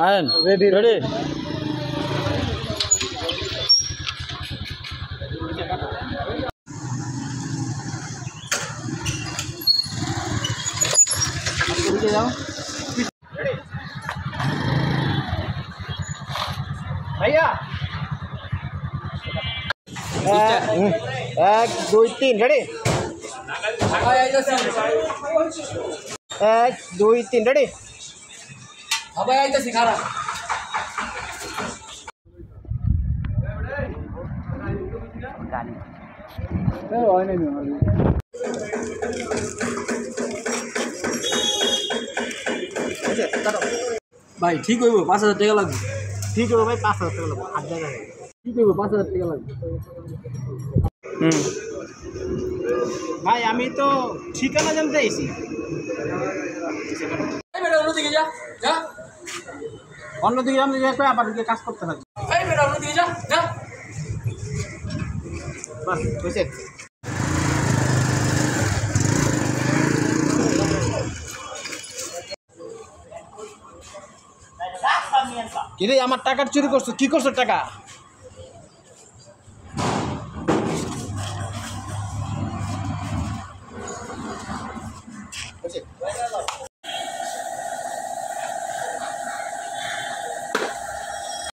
আয়েন ready ready যাও ভাইয়া 1 2 3 ready 1 2 3 ready আবার আইতাছি খারাপ ভাই ঠিক হইব 5000 টাকা লাগবে ঠিক হবে ভাই 5000 টাকা লাগবে আর জায়গা নেই ঠিক হইব 5000 টাকা লাগবে ভাই আমি তো ঠিকানা জানতে আইছি এই বেটা অন্যদিকে যা যা অন্যদিকে আমি যাই আবার দিকে কাজ করতে থাকি এই বেটা অন্যদিকে যা যা বাস হইছে কিরে আমার টাকা চুরি করছো কি করছো টাকা